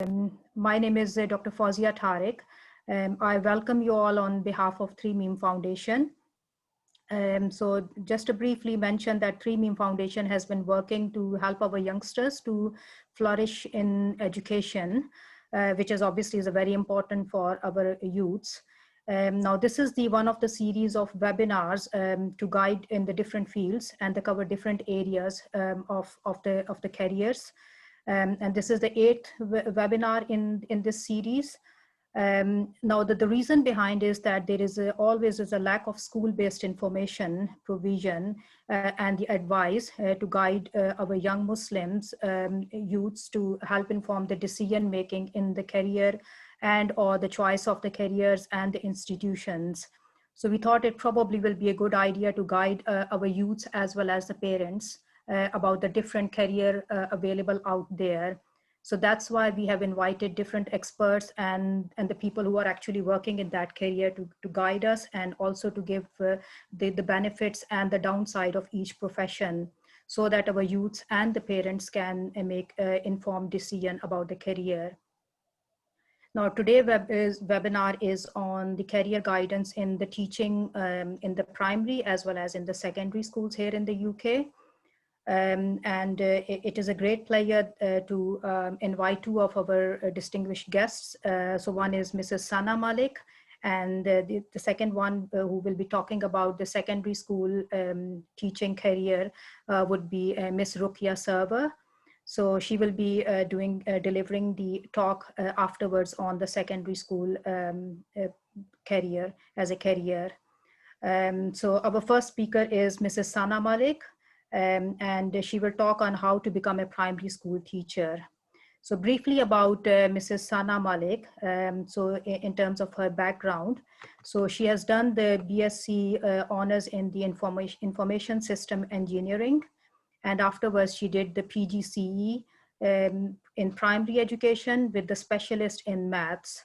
My name is Dr. Fauzia Tariq. I welcome you all on behalf of 3Meem Foundation. So just to briefly mention that 3Meem Foundation has been working to help our youngsters to flourish in education, which is obviously is very important for our youths. Now this is the one of the series of webinars to guide in the different fields and to cover different areas of the careers. And this is the 8th webinar in this series. Now the reason behind is that there is always is a lack of school-based information provision and the advice to guide our young Muslims youths to help inform the decision making in the career and or the choice of the careers and the institutions. So we thought it probably will be a good idea to guide our youths as well as the parents about the different career available out there. So that's why we have invited different experts and the people who are actually working in that career to guide us and also to give the benefits and the downside of each profession so that our youths and the parents can make informed decision about the career. Now today's webinar is on the career guidance in the teaching in the primary as well as in the secondary schools here in the UK. It is a great pleasure to invite two of our distinguished guests. So one is Mrs. Sana Malik, and the second one who will be talking about the secondary school teaching career would be Miss Rukia Server. So she will be delivering the talk afterwards on the secondary school career as a career. So our first speaker is Mrs. Sana Malik. And she will talk on how to become a primary school teacher. So briefly about Mrs. Sana Malik, so in terms of her background, so she has done the BSc honors in the information system engineering, and afterwards she did the PGCE in primary education with the specialist in maths.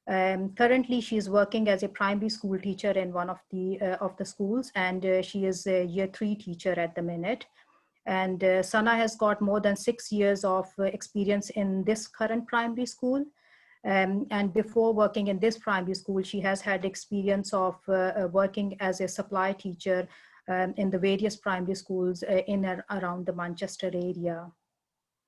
Currently, she is working as a primary school teacher in one of the schools, and she is a year 3 teacher at the minute. And Sana has got more than 6 years of experience in this current primary school. And before working in this primary school, she has had experience of working as a supply teacher in the various primary schools in and around the Manchester area.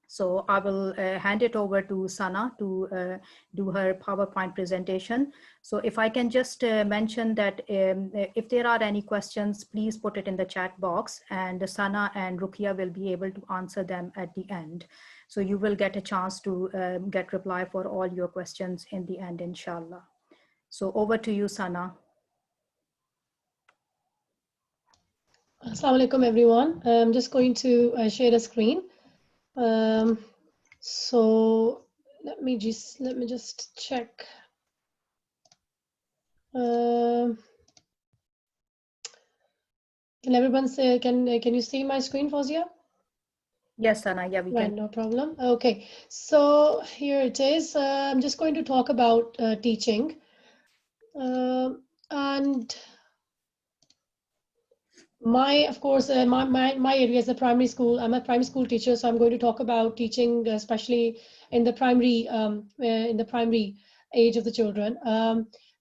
So I will hand it over to Sana to do her PowerPoint presentation. So if I can just mention that if there are any questions, please put it in the chat box, and Sana and Rukia will be able to answer them at the end. So you will get a chance to get reply for all your questions in the end, inshallah. So over to you, Sana. Assalamu alaikum, everyone. I'm just going to share the screen. So let me just check. Can everyone say, can you see my screen, Fauzia? Yes, Sana, yeah, we can. No problem. Okay, so here it is. I'm just going to talk about teaching. And of course, my area is a primary school. I'm a primary school teacher, so I'm going to talk about teaching, especially in the primary age of the children.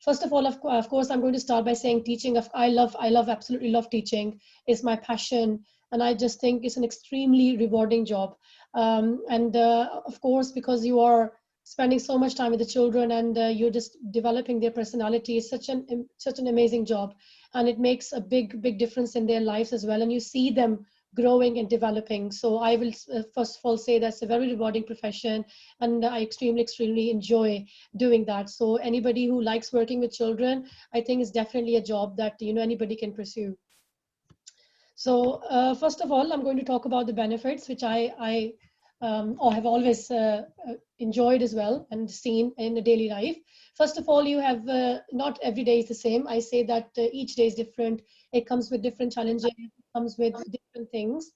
First of all, of course, I'm going to start by saying teaching. I absolutely love teaching. It's my passion, and I just think it's an extremely rewarding job. Of course, because you are spending so much time with the children and you're just developing their personality, it's such an amazing job. And it makes a big difference in their lives as well. And you see them growing and developing. So I will first of all say that's a very rewarding profession, and I extremely enjoy doing that. So anybody who likes working with children, I think is definitely a job that anybody can pursue. So first of all, I'm going to talk about the benefits, which I have always enjoyed as well and seen in the daily life. First of all, you have not every day is the same. I say that each day is different. It comes with different challenges. It comes with different things.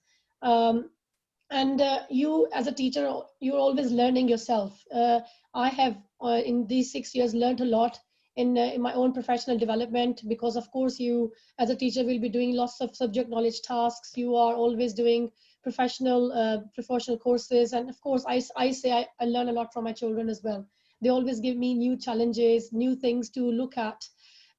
You as a teacher, you're always learning yourself. I have in these 6 years learned a lot in my own professional development, because of course you as a teacher will be doing lots of subject knowledge tasks. You are always doing professional courses. And of course, I say I learn a lot from my children as well. They always give me new challenges, new things to look at.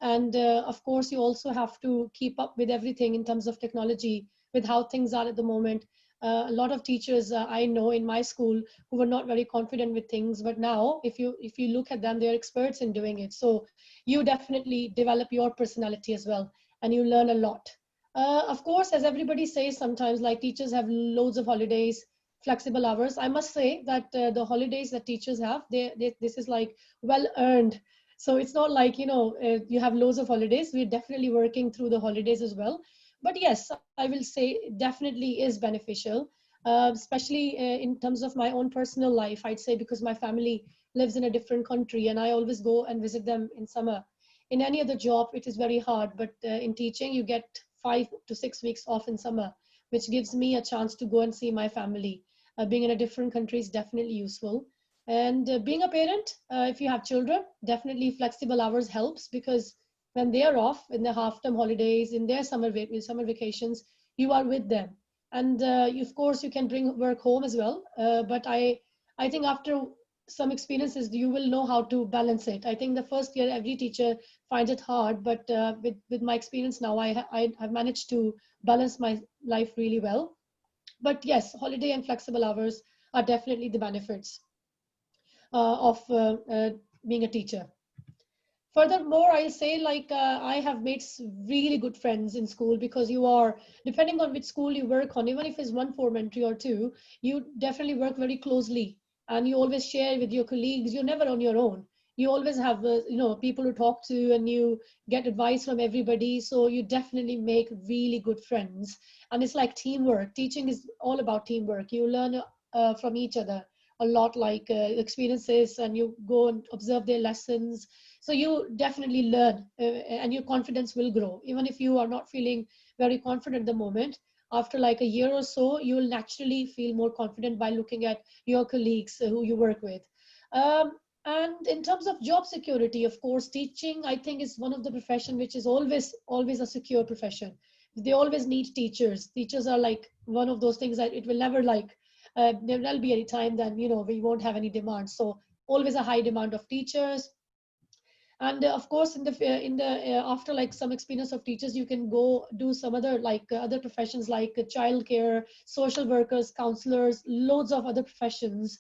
And of course, you also have to keep up with everything in terms of technology, with how things are at the moment. A lot of teachers I know in my school who were not very confident with things, but now if you look at them, they're experts in doing it. So you definitely develop your personality as well, and you learn a lot. Of course, as everybody says, sometimes like teachers have loads of holidays, flexible hours. I must say that the holidays that teachers have, this is like well earned. So it's not like, you have loads of holidays. We're definitely working through the holidays as well. But yes, I will say it definitely is beneficial, especially in terms of my own personal life. I'd say because my family lives in a different country and I always go and visit them in summer. In any other job, it is very hard, but in teaching, you get 5 to 6 weeks off in summer, which gives me a chance to go and see my family. Being in a different country is definitely useful. And being a parent, if you have children, definitely flexible hours helps, because when they are off in their half-term holidays, in their summer vacations, you are with them. And of course, you can bring work home as well. But I think after some experiences, you will know how to balance it. I think the first year, every teacher finds it hard, but with my experience now, I have managed to balance my life really well. But yes, holiday and flexible hours are definitely the benefits of being a teacher. Furthermore, I'll say like I have made really good friends in school, because you are, depending on which school you work on, even if it's one form-entry or two, you definitely work very closely, and you always share with your colleagues. You're never on your own. You always have people to talk to, and you get advice from everybody. So you definitely make really good friends, and it's like teamwork. Teaching is all about teamwork. You learn from each other a lot, like experiences, and you go and observe their lessons. So you definitely learn, and your confidence will grow. Even if you are not feeling very confident at the moment, after like a year or so, you will naturally feel more confident by looking at your colleagues who you work with. And in terms of job security, of course, teaching, I think, is one of the profession which is always a secure profession. They always need teachers. Teachers are like one of those things that it will never like, there will be any time then, we won't have any demand. So always a high demand of teachers. And of course, in the after like some experience of teachers, you can go do some other like other professions, like childcare, social workers, counselors, loads of other professions,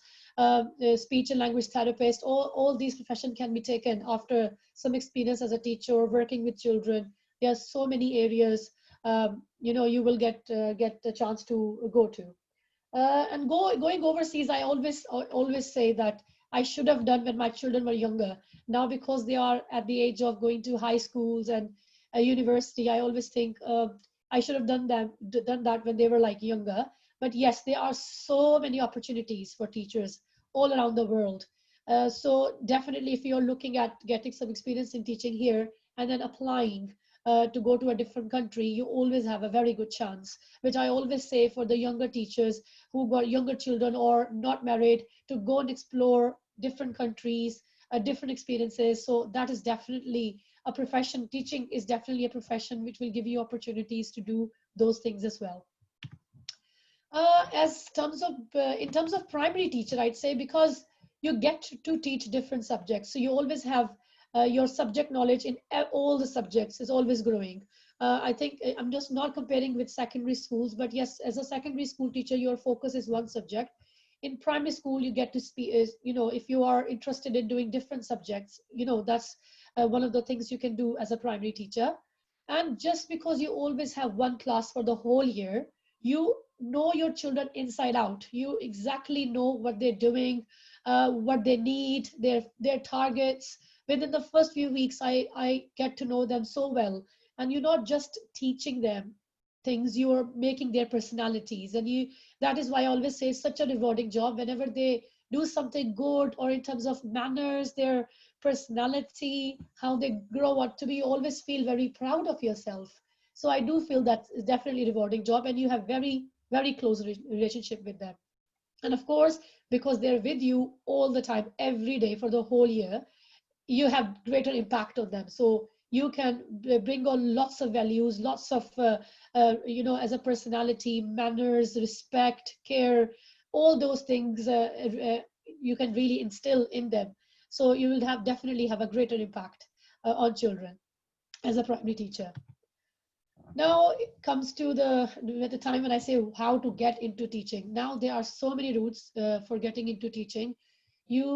speech and language therapists. All these professions can be taken after some experience as a teacher working with children. There are so many areas, you will get the chance to go to. And going overseas, I always say that I should have done when my children were younger. Now, because they are at the age of going to high schools and a university, I always think I should have done that when they were like younger. But yes, there are so many opportunities for teachers all around the world. So definitely, if you're looking at getting some experience in teaching here and then applying to go to a different country, you always have a very good chance, which I always say for the younger teachers who got younger children or not married, to go and explore different countries, different experiences. So that is definitely a profession. Teaching is definitely a profession which will give you opportunities to do those things as well. As terms of In terms of primary teacher, I'd say, because you get to teach different subjects, so you always have your subject knowledge in all the subjects is always growing. I think I'm just not comparing with secondary schools, but yes, as a secondary school teacher, your focus is one subject. In primary school, you get to speak, if you are interested in doing different subjects, that's one of the things you can do as a primary teacher. And just because you always have one class for the whole year, you know your children inside out. You exactly know what they're doing, what they need, their targets. Within the first few weeks, I get to know them so well. And you're not just teaching them things, you are making their personalities. And that is why I always say it's such a rewarding job whenever they do something good, or in terms of manners, their personality, how they grow up to be, you always feel very proud of yourself. So I do feel that it's definitely a rewarding job, and you have very, very close relationship with them. And of course, because they're with you all the time, every day for the whole year, you have greater impact on them. So you can bring on lots of values, lots of, as a personality, manners, respect, care, all those things you can really instill in them. So you will definitely have a greater impact on children as a primary teacher. Now it comes to the time when I say how to get into teaching. Now there are so many routes for getting into teaching. You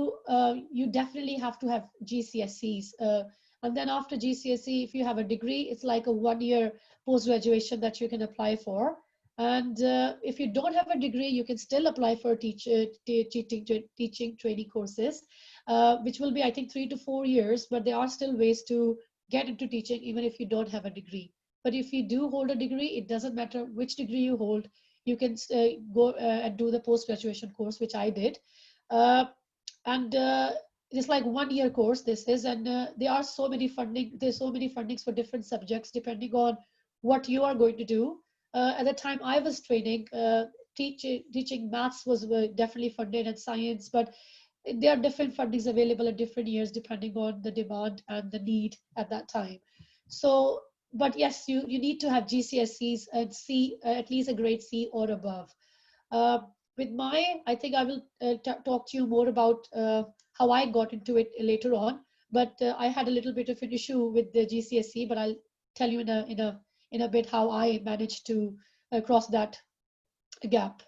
definitely have to have GCSEs, and then after GCSE, if you have a degree, it's like a 1 year post graduation that you can apply for. And if you don't have a degree, you can still apply for teaching training courses, which will be, I think, 3 to 4 years. But there are still ways to get into teaching even if you don't have a degree. But if you do hold a degree, it doesn't matter which degree you hold. You can go and do the post-graduation course, which I did. Uh, and It's like 1 year course this is, and there are so many funding. There's so many fundings for different subjects depending on what you are going to do. At the time I was training, teaching maths was definitely funded, and science, but there are different fundings available at different years depending on the demand and the need at that time. So, but yes, you need to have GCSEs and C, at least a grade C or above. Uh, with my, I think I will talk to you more about how I got into it later on. But I had a little bit of an issue with the GCSE, but I'll tell you in a bit how I managed to cross that gap.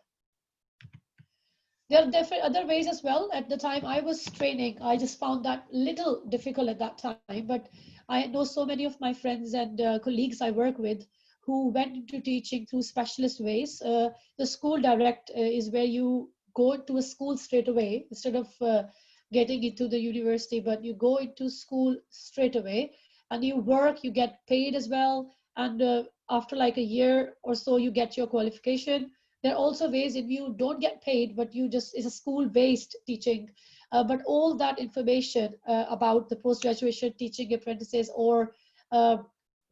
There are different other ways as well. At the time I was training, I just found that little difficult at that time. But I know so many of my friends and colleagues I work with who went into teaching through specialist ways. The school direct is where you go into a school straight away instead of getting into the university, but you go into school straight away and you work, you get paid as well. And after like a year or so, you get your qualification. There are also ways if you don't get paid, but you just, it's a school-based teaching. But all that information about the post-graduation teaching apprentices or uh,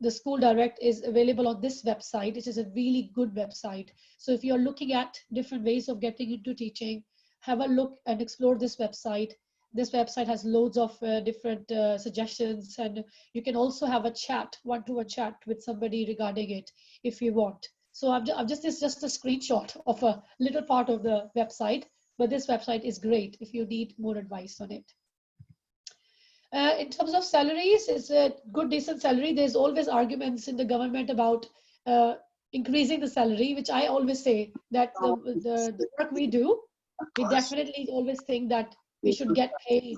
the school direct is available on this website, which is a really good website. So if you're looking at different ways of getting into teaching, have a look and explore this website. This website has loads of different suggestions, and you can also have a chat, one-to-one chat with somebody regarding it if you want. So it's just a screenshot of a little part of the website, but this website is great if you need more advice on it. In terms of salaries, it's a good, decent salary. There's always arguments in the government about uh, increasing the salary, which I always say that the work we do, we definitely always think that we should get paid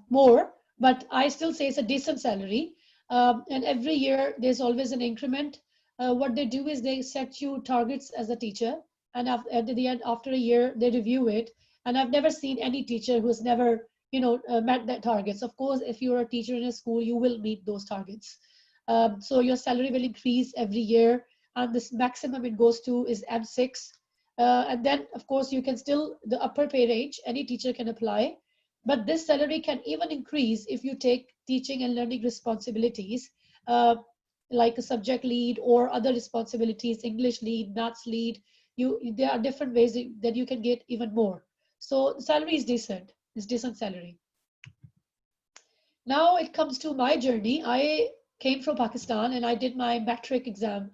more, but I still say it's a decent salary. And every year there's always an increment. What they do is they set you targets as a teacher, and at the end, after a year, they review it. And I've never seen any teacher who's never, met that targets. Of course, if you're a teacher in a school, you will meet those targets. So your salary will increase every year, and this maximum it goes to is M6. And then, of course, you can still, the upper pay range, any teacher can apply. But this salary can even increase if you take teaching and learning responsibilities, like a subject lead or other responsibilities, English lead, maths lead. There are different ways that you can get even more. So the salary is decent. It's decent salary. Now it comes to my journey. I came from Pakistan and I did my matric exam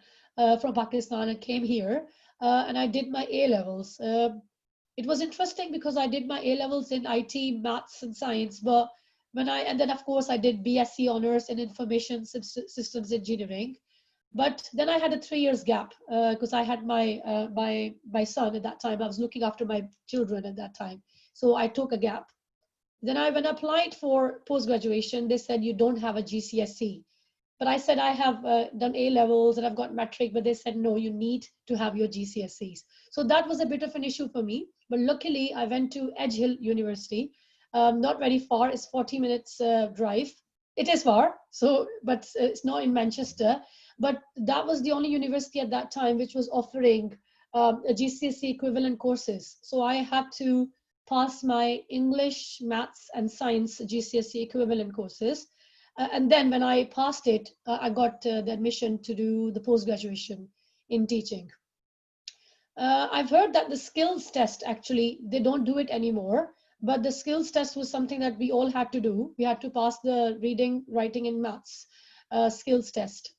from Pakistan and came here, and I did my A levels. It was interesting because I did my A levels in IT, maths, and science. But and then of course I did BSc honors in information systems engineering. But then I had a 3 years gap because I had my son at that time. I was looking after my children at that time, so I took a gap. Then when I applied for post graduation, they said you don't have a GCSE. But I said I have done A levels and I've got metric, but they said no, you need to have your GCSEs. So that was a bit of an issue for me. But luckily, I went to Edge Hill University, not very far. It's 40 minutes drive. It is far, so but it's not in Manchester. But that was the only university at that time which was offering a GCSE equivalent courses. So I had to pass my English, maths, and science GCSE equivalent courses. And then when I passed it, I got the admission to do the post-graduation in teaching. I've heard that the skills test, actually, they don't do it anymore. But the skills test was something that we all had to do. We had to pass the reading, writing, and maths skills test.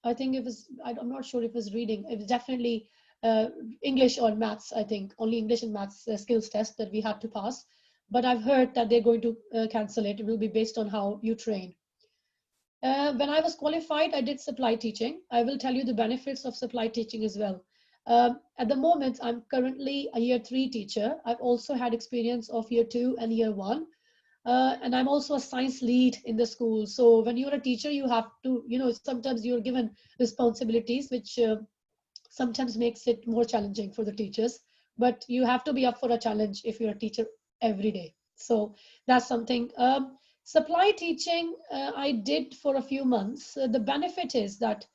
I think it was, I'm not sure if it was reading. It was definitely uh, English or maths, I think. Only English and maths skills test that we had to pass. But I've heard that they're going to cancel it. It will be based on how you train. When I was qualified, I did supply teaching. I will tell you the benefits of supply teaching as well. At the moment, I'm currently a year 3 teacher. I've also had experience of year 2 and year 1. And I'm also a science lead in the school. So when you're a teacher, you have to, sometimes you're given responsibilities, which sometimes makes it more challenging for the teachers. But you have to be up for a challenge if you're a teacher every day. So that's something. Supply teaching, I did for a few months. The benefit is that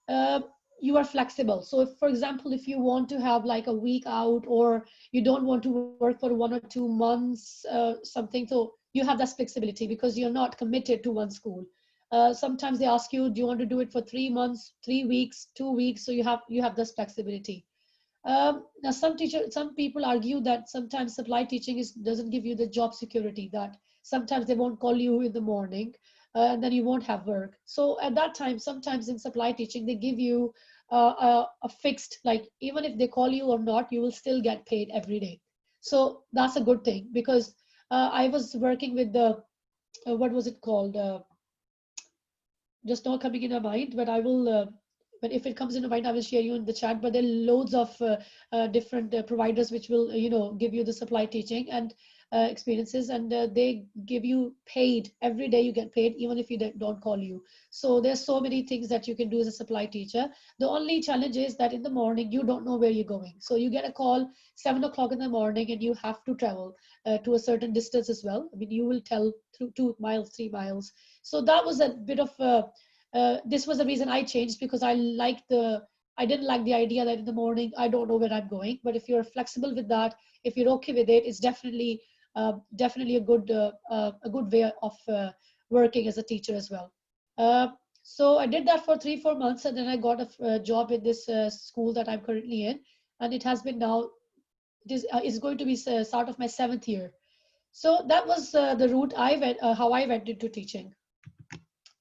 uh, you are flexible. So if, for example, if you want to have like a week out, or you don't want to work for 1 or 2 months, something, so you have that flexibility because you're not committed to one school. Sometimes they ask you, do you want to do it for 3 months, 3 weeks, 2 weeks? So you have this flexibility. Now, some people argue that sometimes supply teaching doesn't give you the job security. That sometimes they won't call you in the morning, and then you won't have work. So at that time, sometimes in supply teaching, they give you a fixed, like even if they call you or not, you will still get paid every day. So that's a good thing because I was working with the what was it called? Just not coming in my mind, but I will. But if it comes into mind, I will share you in the chat. But there are loads of different providers which will, give you the supply teaching and experiences, and they give you paid every day. You get paid even if you don't call you. So there's so many things that you can do as a supply teacher. The only challenge is that in the morning you don't know where you're going. So you get a call 7 o'clock in the morning, and you have to travel to a certain distance as well. I mean, you will tell through 2 miles, 3 miles. So that was a bit of this was the reason I changed, because I didn't like the idea that in the morning I don't know where I'm going. But if you're flexible with that, if you're okay with it, it's definitely a good way of working as a teacher as well. Uh, so I did that for 3-4 months, and then I got a job in this school that I'm currently in, and it has been now. It's going to be start of my 7th year. So that was the route I went, how I went into teaching.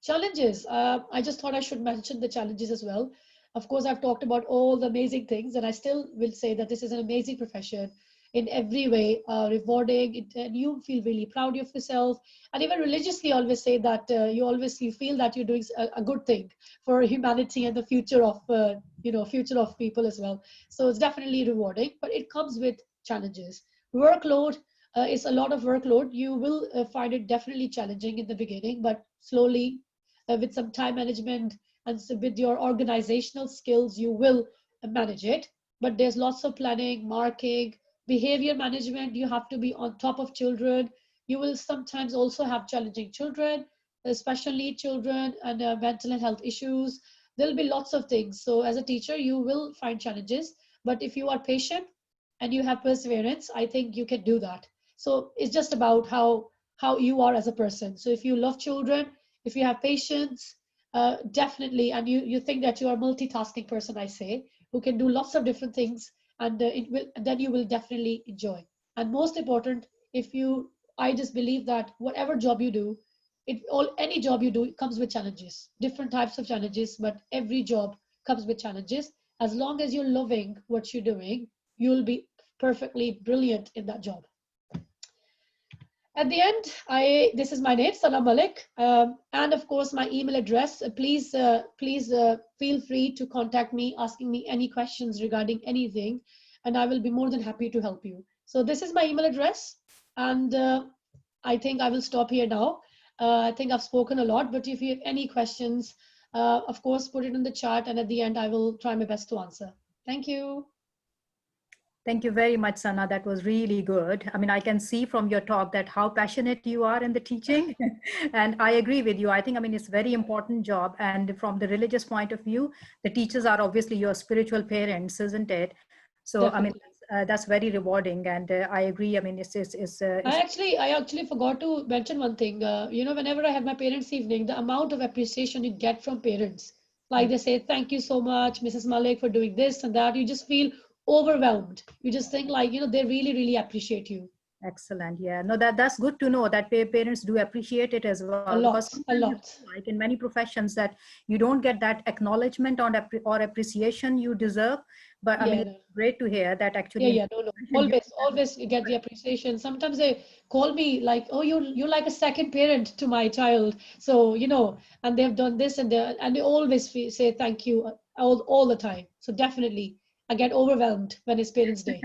Challenges. I just thought I should mention the challenges as well. Of course, I've talked about all the amazing things, and I still will say that this is an amazing profession in every way, rewarding, and you feel really proud of yourself. And even religiously, always say that you feel that you're doing a good thing for humanity and the future of future of people as well. So it's definitely rewarding, but it comes with challenges. Workload is a lot of workload. You will find it definitely challenging in the beginning, but slowly with some time management and with your organizational skills, you will manage it. But there's lots of planning, marking, behavior management. You have to be on top of children. You will sometimes also have challenging children, especially children and mental and health issues. There'll be lots of things. So as a teacher, you will find challenges. But if you are patient and you have perseverance, I think you can do that. So it's just about how you are as a person. So if you love children, if you have patience, definitely, and you think that you are a multitasking person, I say, who can do lots of different things, and then you will definitely enjoy. And most important, if you, I just believe that whatever job you do, any job you do, it comes with challenges, different types of challenges, but every job comes with challenges. As long as you're loving what you're doing, you'll be perfectly brilliant in that job. At the end, this is my name, Sana Malik, and of course my email address. Please feel free to contact me, asking me any questions regarding anything, and I will be more than happy to help you. So this is my email address, and I think I will stop here now. I think I've spoken a lot, but if you have any questions, of course, put it in the chat, and at the end, I will try my best to answer. Thank you. Thank you very much, Sana. That was really good. I mean, I can see from your talk that how passionate you are in the teaching. And I agree with you. I think, I mean, it's a very important job. And from the religious point of view, the teachers are obviously your spiritual parents, isn't it? So, I mean, Definitely. that's very rewarding. And I agree. I mean, I actually forgot to mention one thing. Whenever I have my parents' evening, the amount of appreciation you get from parents, like they say, "Thank you so much, Mrs. Malik, for doing this and that." You just feel overwhelmed. You just think like, they really, really appreciate you. Excellent. Yeah, no, that's good to know that parents do appreciate it as well, A because lot, a sometimes you lot. feel like in many professions that you don't get that acknowledgement or appreciation you deserve. But I mean, Yeah, it's no. great to hear that Yeah, actually in yeah, no, no. profession you. Always you get the appreciation. Sometimes they call me like, "Oh, you're like a second parent to my child." So, and they've done this and they always say thank you all the time. So definitely, I get overwhelmed when it's Parents' Day.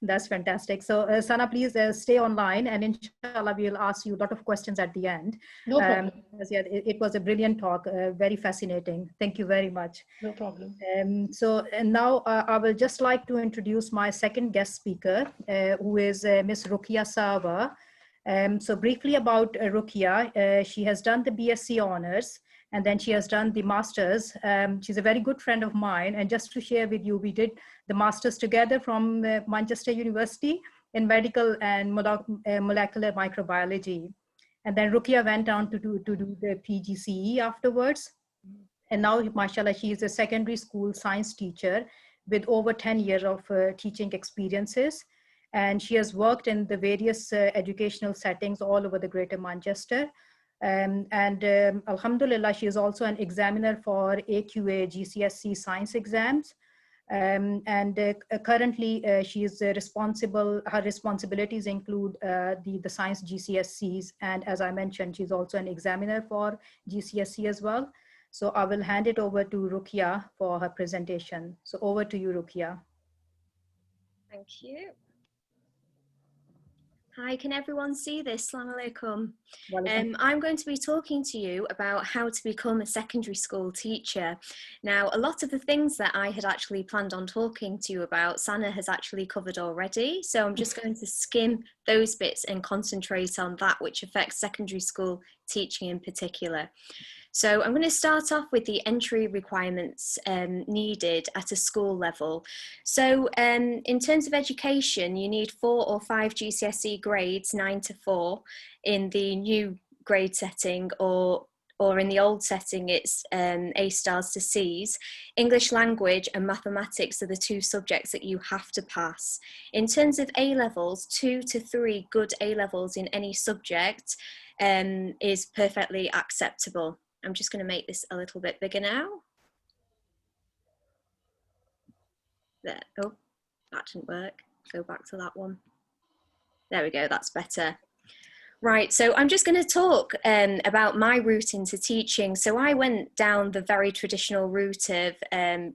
That's fantastic. So, Sana, please stay online, and inshallah, we'll ask you a lot of questions at the end. No problem. Because, yeah, it was a brilliant talk, very fascinating. Thank you very much. No problem. So and now I will just like to introduce my second guest speaker, who is Miss Rukia Sawa. So briefly about Rukia, she has done the BSc honors, and then she has done the masters. She's a very good friend of mine, and just to share with you, we did the masters together from Manchester University in medical and molecular microbiology. And then Rukia went on to do the PGCE afterwards. And now, mashallah, she is a secondary school science teacher with over 10 years of teaching experiences. And she has worked in the various educational settings all over the Greater Manchester. Alhamdulillah, she is also an examiner for AQA GCSE science exams. Currently, she is responsible. Her responsibilities include the science GCSEs, and as I mentioned, she's also an examiner for GCSE as well. So I will hand it over to Rukia for her presentation. So over to you, Rukia. Thank you. Hi, can everyone see this? Assalamu alaikum. I'm going to be talking to you about how to become a secondary school teacher. Now, a lot of the things that I had actually planned on talking to you about, Sana has actually covered already. So I'm just going to skim those bits and concentrate on that which affects secondary school teaching in particular. So I'm going to start off with the entry requirements needed at a school level. So in terms of education, you need 4 or 5 GCSE grades, 9 to 4, in the new grade setting, or in the old setting, it's A stars to C's. English language and mathematics are the 2 subjects that you have to pass. In terms of A levels, 2 to 3 good A levels in any subject is perfectly acceptable. I'm just going to make this a little bit bigger now. There. Oh, that didn't work. Go back to that one. There we go. That's better. Right, so I'm just going to talk about my route into teaching. So I went down the very traditional route of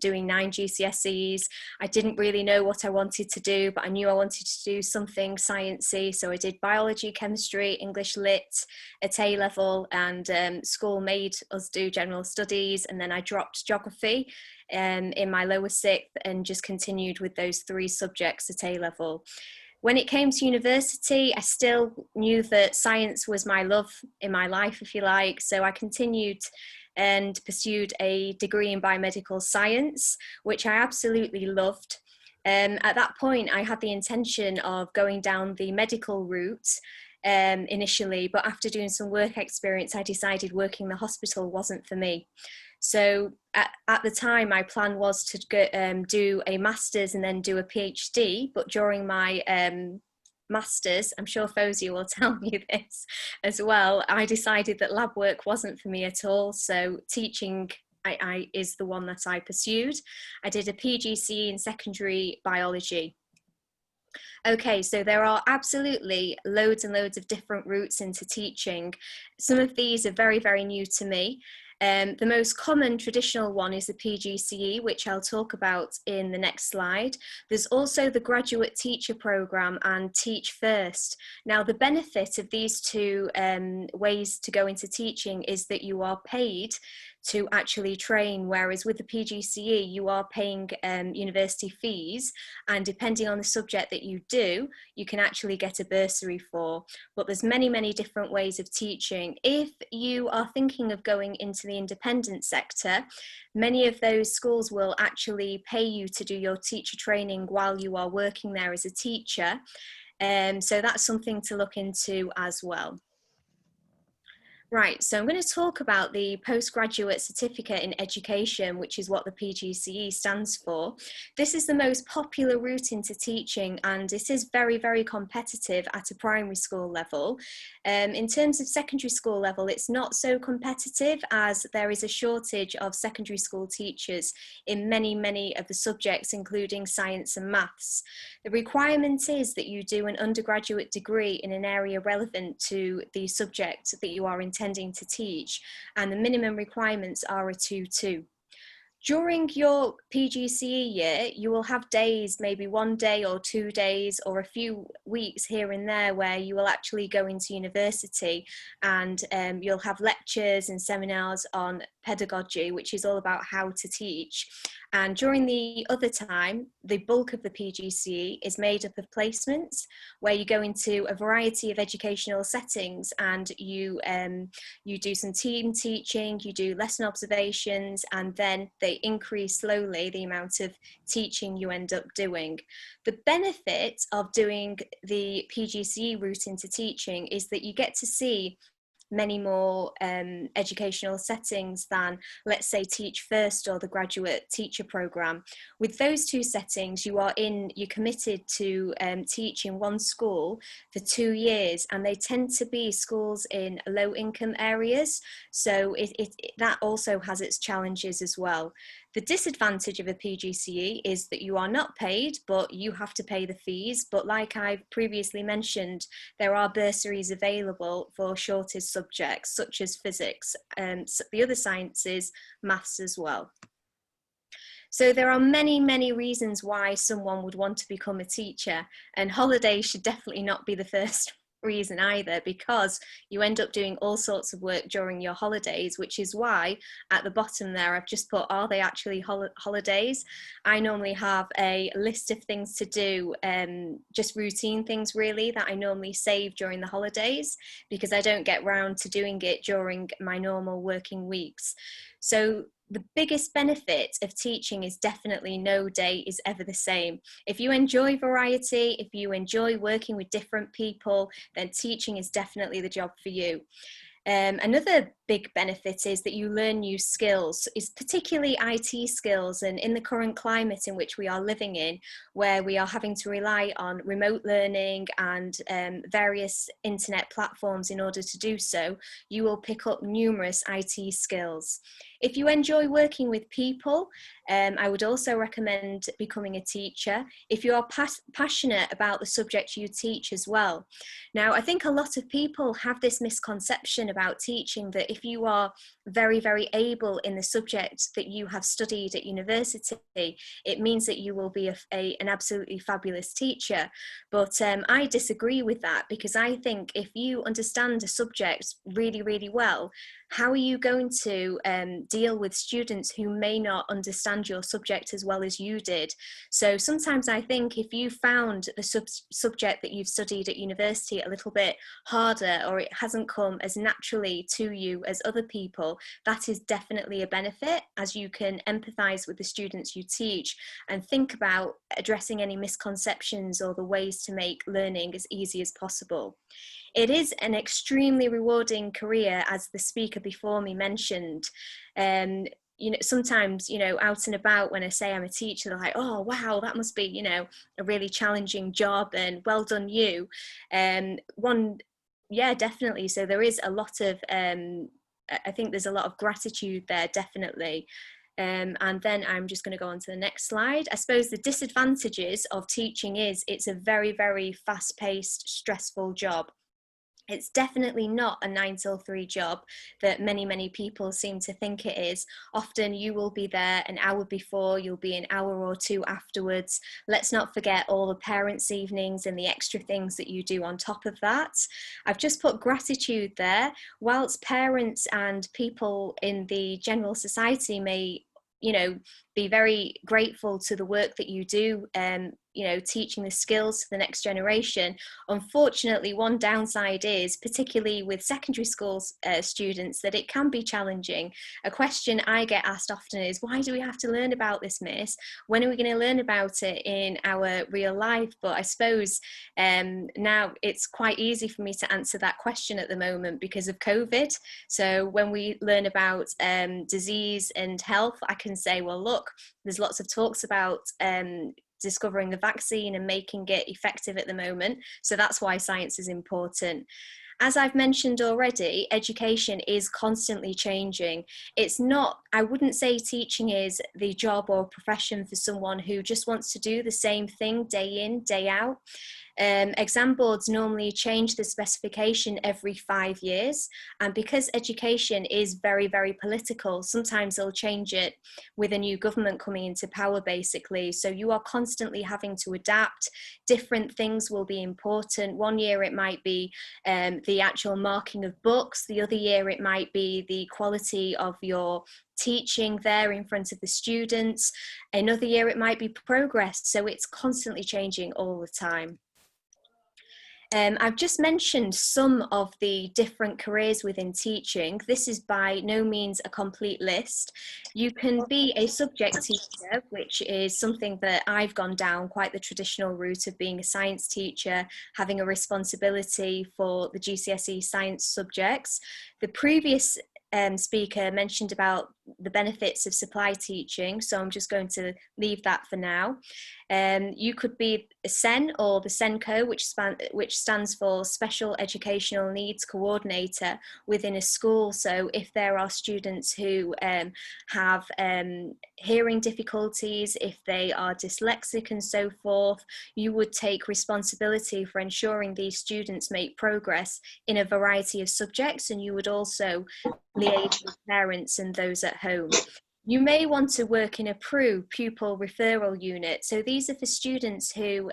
doing 9 GCSEs. I didn't really know what I wanted to do, but I knew I wanted to do something sciencey. So I did biology, chemistry, English lit at A level, and school made us do general studies. And then I dropped geography in my lower 6th and just continued with those 3 subjects at A level. When it came to university, I still knew that science was my love in my life, if you like. So I continued and pursued a degree in biomedical science, which I absolutely loved. At that point, I had the intention of going down the medical route initially, but after doing some work experience, I decided working in the hospital wasn't for me. So at the time, my plan was to go, do a master's and then do a PhD. But during my master's, I'm sure Fauzia will tell you this as well, I decided that lab work wasn't for me at all. So teaching is the one that I pursued. I did a PGCE in secondary biology. Okay, so there are absolutely loads and loads of different routes into teaching. Some of these are very, very new to me. The most common traditional one is the PGCE, which I'll talk about in the next slide. There's also the graduate teacher program and Teach First. Now, the benefit of these 2 ways to go into teaching is that you are paid to actually train, whereas with the PGCE you are paying university fees, and depending on the subject that you do, you can actually get a bursary for. But there's many, many different ways of teaching. If you are thinking of going into the independent sector, many of those schools will actually pay you to do your teacher training while you are working there as a teacher. So that's something to look into as well. Right, so I'm going to talk about the Postgraduate Certificate in Education, which is what the PGCE stands for. This is the most popular route into teaching, and it is very, very competitive at a primary school level. In terms of secondary school level, it's not so competitive, as there is a shortage of secondary school teachers in many, many of the subjects, including science and maths. The requirement is that you do an undergraduate degree in an area relevant to the subject that you are intending to teach, and the minimum requirements are a 2-2. During your PGCE year, you will have days, maybe 1 day or 2 days or a few weeks here and there, where you will actually go into university, and you'll have lectures and seminars on pedagogy, which is all about how to teach. And during the other time, the bulk of the PGCE is made up of placements, where you go into a variety of educational settings, and you do some team teaching, you do lesson observations, and then they increase slowly the amount of teaching you end up doing. The benefit of doing the PGCE route into teaching is that you get to see many more educational settings than, let's say, Teach First or the graduate teacher program. With those two settings, you're committed to teach in one school for 2 years, and they tend to be schools in low income areas, so that also has its challenges as well. The disadvantage of a PGCE is that you are not paid, but you have to pay the fees. But like I've previously mentioned, there are bursaries available for shorter subjects such as physics, the other sciences, maths as well. So there are many, many reasons why someone would want to become a teacher, and holidays should definitely not be the first reason either, because you end up doing all sorts of work during your holidays, which is why at the bottom there I've just put, are they actually holidays? I normally have a list of things to do, just routine things really, that I normally save during the holidays, because I don't get round to doing it during my normal working weeks. So the biggest benefit of teaching is definitely no day is ever the same. If you enjoy variety, if you enjoy working with different people, then teaching is definitely the job for you. Another big benefit is that you learn new skills, is particularly IT skills, and in the current climate in which we are living in, where we are having to rely on remote learning and various internet platforms in order to do so, you will pick up numerous IT skills. If you enjoy working with people, I would also recommend becoming a teacher if you are passionate about the subject you teach as well. Now, I think a lot of people have this misconception about teaching, that if you are very, very able in the subject that you have studied at university, it means that you will be an absolutely fabulous teacher. But I disagree with that, because I think if you understand a subject really, really well, how are you going to deal with students who may not understand your subject as well as you did? So sometimes I think if you found the subject that you've studied at university a little bit harder, or it hasn't come as naturally to you as other people, that is definitely a benefit, as you can empathise with the students you teach and think about addressing any misconceptions or the ways to make learning as easy as possible. It is an extremely rewarding career, as the speaker before me mentioned. Sometimes, out and about, when I say I'm a teacher, they're like, oh, wow, that must be, a really challenging job, and well done you. Yeah, definitely. So there is a lot of, I think there's a lot of gratitude there, definitely. And then I'm just going to go on to the next slide. I suppose the disadvantages of teaching is it's a very, very fast-paced, stressful job. It's definitely not a 9 till 3 job that many, many people seem to think it is. Often you will be there an hour before, you'll be an hour or two afterwards. Let's not forget all the parents' evenings and the extra things that you do on top of that. I've just put gratitude there. Whilst parents and people in the general society may be very grateful to the work that you do, you know, teaching the skills to the next generation. Unfortunately, one downside is, particularly with secondary school students, that it can be challenging. A question I get asked often is, why do we have to learn about this, Miss? When are we going to learn about it in our real life? But I suppose now it's quite easy for me to answer that question at the moment because of COVID. So when we learn about disease and health, I can say, well, look, there's lots of talks about discovering a vaccine and making it effective at the moment. So that's why science is important. As I've mentioned already, education is constantly changing. It's not, I wouldn't say teaching is the job or profession for someone who just wants to do the same thing day in, day out. Exam boards normally change the specification every 5 years, and because education is very, very political, sometimes they'll change it with a new government coming into power, basically. So you are constantly having to adapt. Different things will be important. One year it might be the actual marking of books. The other year it might be the quality of your teaching there in front of the students. Another year it might be progress. So it's constantly changing all the time. I've just mentioned some of the different careers within teaching. This is by no means a complete list. You can be a subject teacher, which is something that I've gone down quite the traditional route of being a science teacher, having a responsibility for the GCSE science subjects. The previous speaker mentioned about the benefits of supply teaching, so I'm just going to leave that for now. You could be a SEN or the SENCO, which stands for Special Educational Needs Coordinator within a school. So if there are students who have hearing difficulties, if they are dyslexic and so forth, you would take responsibility for ensuring these students make progress in a variety of subjects, and you would also liaise with parents and those at home. You may want to work in a PRU, pupil referral unit. So these are for students who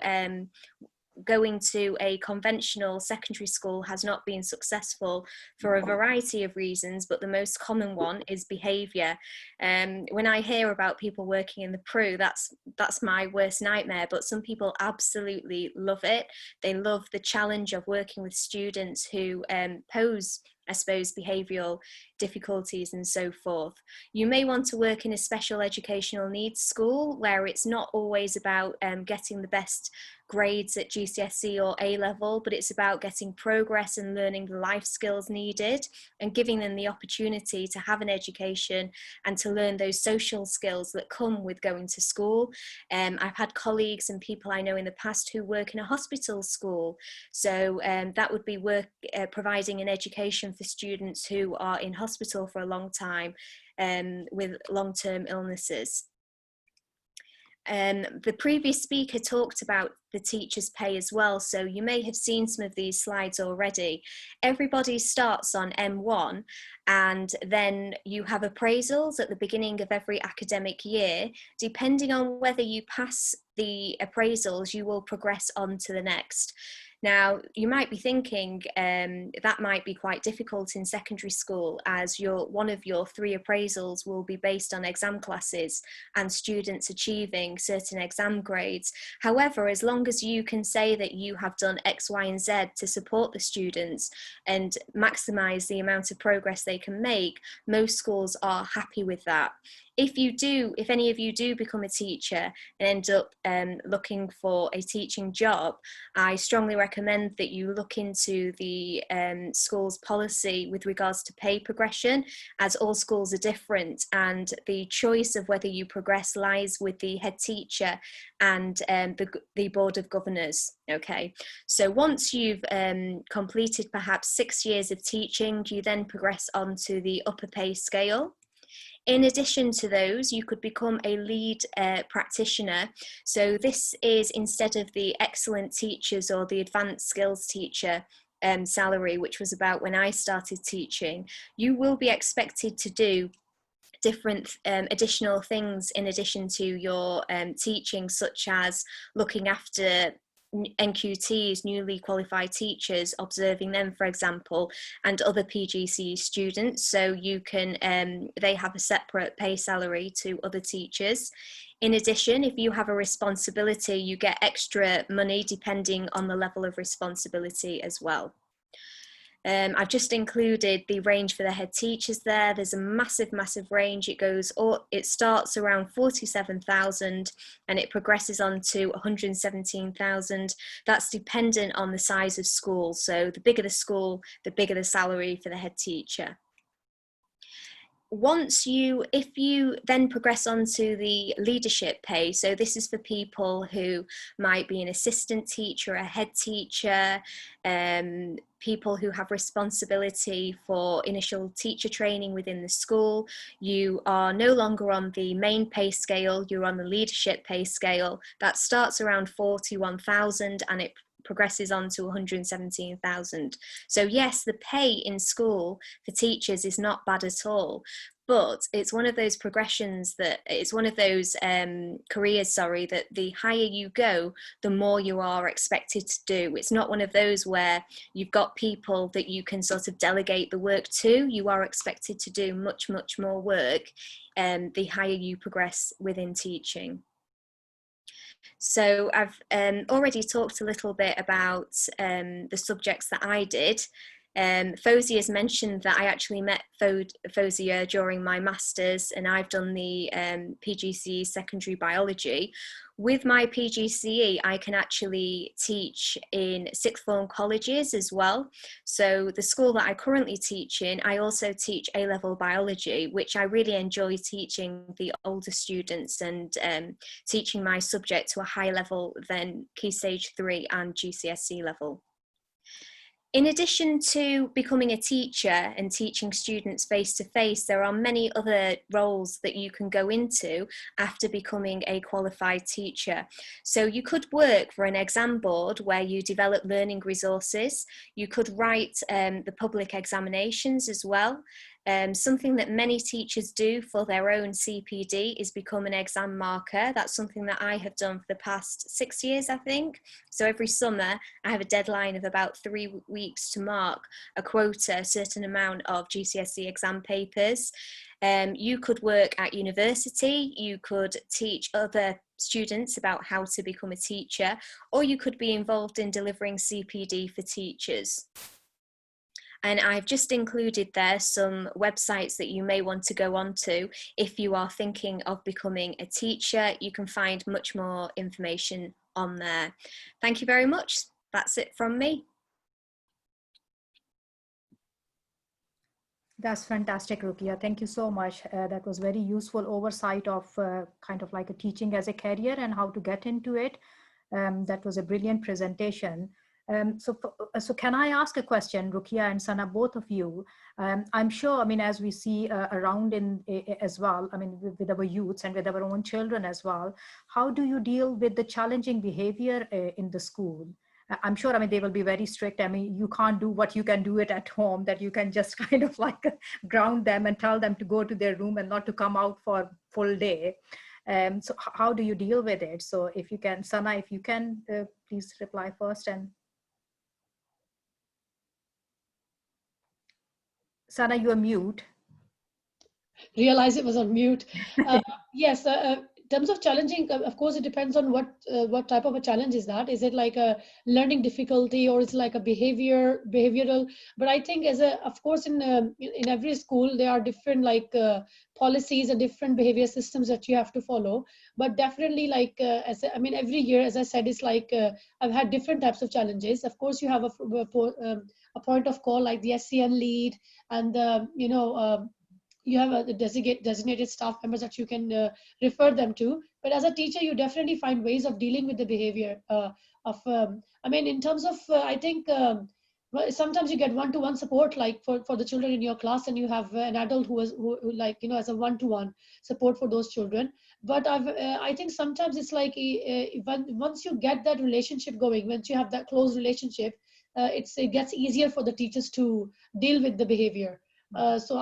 going to a conventional secondary school has not been successful for a variety of reasons, but the most common one is behaviour. When I hear about people working in the PRU, that's my worst nightmare, but some people absolutely love it. They love the challenge of working with students who pose, I suppose, behavioural difficulties and so forth. You may want to work in a special educational needs school where it's not always about getting the best grades at GCSE or A-level, but it's about getting progress and learning the life skills needed and giving them the opportunity to have an education and to learn those social skills that come with going to school. I've had colleagues and people I know in the past who work in a hospital school, so that would be providing an education for students who are in hospital for a long time with long-term illnesses. The previous speaker talked about the teacher's pay as well, so you may have seen some of these slides already. Everybody starts on M1, and then you have appraisals at the beginning of every academic year. Depending on whether you pass the appraisals, you will progress on to the next. Now, you might be thinking that might be quite difficult in secondary school, as one of your 3 appraisals will be based on exam classes and students achieving certain exam grades. However, as long as you can say that you have done X, Y, and Z to support the students and maximise the amount of progress they can make, most schools are happy with that. If any of you do become a teacher and end up looking for a teaching job, I strongly recommend that you look into the school's policy with regards to pay progression, as all schools are different, and the choice of whether you progress lies with the head teacher and the board of governors. Okay, so once you've completed perhaps 6 years of teaching, you then progress on to the upper pay scale. In addition to those, you could become a lead practitioner. So this is instead of the excellent teachers or the advanced skills teacher salary, which was about when I started teaching, you will be expected to do different additional things in addition to your teaching, such as looking after NQTs, newly qualified teachers, observing them, for example, and other PGCE students. So you can, they have a separate pay salary to other teachers. In addition, if you have a responsibility, you get extra money depending on the level of responsibility as well. I've just included the range for the head teachers there. There's a massive, massive range. It starts around 47,000 and it progresses on to 117,000. That's dependent on the size of school. So the bigger the school, the bigger the salary for the head teacher. If you then progress on to the leadership pay, so this is for people who might be an assistant teacher, a head teacher, people who have responsibility for initial teacher training within the school. You are no longer on the main pay scale, you're on the leadership pay scale. That starts around 41,000 and it progresses on to 117,000. So yes, the pay in school for teachers is not bad at all, but it's one of those progressions that it's one of those careers, that the higher you go, the more you are expected to do. It's not one of those where you've got people that you can sort of delegate the work to. You are expected to do much, much more work the higher you progress within teaching. So I've already talked a little bit about the subjects that I did. Fauzia has mentioned that I actually met Fauzia during my master's, and I've done the PGCE secondary biology. With my PGCE, I can actually teach in sixth form colleges as well. So the school that I currently teach in, I also teach A-level biology, which I really enjoy teaching the older students and teaching my subject to a higher level than Key Stage 3 and GCSE level. In addition to becoming a teacher and teaching students face-to-face, there are many other roles that you can go into after becoming a qualified teacher. So you could work for an exam board where you develop learning resources. You could write the public examinations as well. Something that many teachers do for their own CPD is become an exam marker. That's something that I have done for the past 6 years, I think. So every summer I have a deadline of about 3 weeks to mark a quota, a certain amount of GCSE exam papers. You could work at university, you could teach other students about how to become a teacher, or you could be involved in delivering CPD for teachers. And I've just included there some websites that you may want to go on to if you are thinking of becoming a teacher. You can find much more information on there. Thank you very much. That's it from me. That's fantastic, Rukia. Thank you so much. That was very useful oversight of kind of like a teaching as a career and how to get into it. That was a brilliant presentation. So can I ask a question, Rukia and Sana, both of you? I'm sure, I mean, as we see around as well, I mean, with our youths and with our own children as well, how do you deal with the challenging behavior in the school? I'm sure, I mean, they will be very strict. I mean, you can't do what you can do it at home, that you can just kind of like ground them and tell them to go to their room and not to come out for full day. So how do you deal with it? So if you can, Sana, if you can, please reply first. And Sana, you are mute. Realize it was on mute. Yes, in terms of challenging, of course, it depends on what type of a challenge is that. Is it like a learning difficulty, or is it like a behavioral? But I think of course, in every school, there are different policies and different behavior systems that you have to follow. But definitely, every year, as I said, it's like I've had different types of challenges. Of course, you have a point of call like the SCN lead, and you have a designated staff members that you can refer them to. But as a teacher, you definitely find ways of dealing with the behavior in terms of, I think, sometimes you get one-to-one support, like for the children in your class, and you have an adult who as a one-to-one support for those children. But I think sometimes it's like once you get that relationship going, once you have that close relationship, it gets easier for the teachers to deal with the behavior. So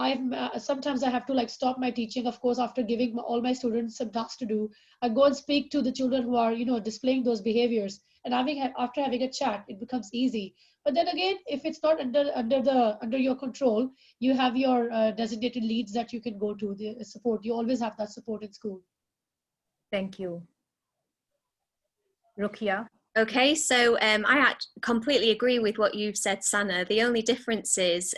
sometimes I have to stop my teaching, of course, after giving all my students some tasks to do. I go and speak to the children who are displaying those behaviors, and after having a chat, it becomes easy. But then again, if it's not under your control, you have your designated leads that you can go to, the support. You always have that support in school. Thank you. Rukia? Okay, so I completely agree with what you've said, Sana. The only difference is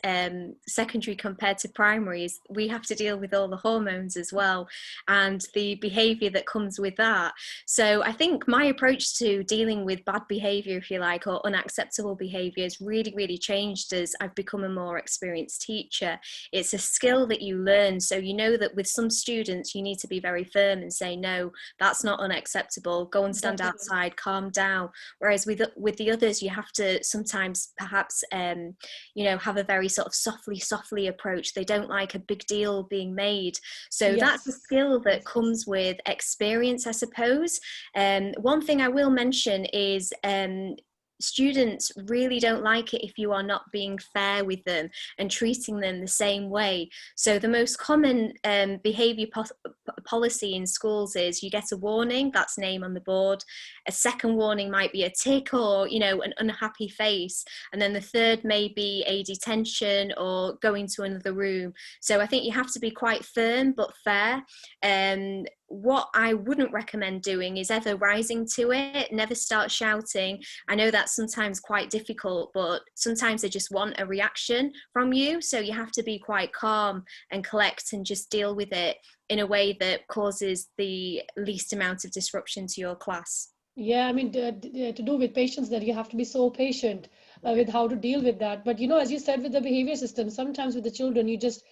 secondary compared to primary is we have to deal with all the hormones as well and the behaviour that comes with that. So I think my approach to dealing with bad behaviour, if you like, or unacceptable behaviour has really, really changed as I've become a more experienced teacher. It's a skill that you learn. So you know that with some students, you need to be very firm and say, no, that's not unacceptable. Go and stand outside, calm down. Whereas with the others, you have to sometimes perhaps have a very sort of softly approach. They don't like a big deal being made. So that's a skill that comes with experience, I suppose. One thing I will mention is students really don't like it if you are not being fair with them and treating them the same way. So the most common behaviour policy in schools is you get a warning, that's name on the board. A second warning might be a tick or, an unhappy face. And then the third may be a detention or going to another room. So I think you have to be quite firm but fair. What I wouldn't recommend doing is ever rising to it, never start shouting. I know that's sometimes quite difficult, but sometimes they just want a reaction from you. So you have to be quite calm and collect and just deal with it in a way that causes the least amount of disruption to your class. Yeah, I mean, to do with patience, that you have to be so patient with how to deal with that. But, as you said, with the behavior system, sometimes with the children, you just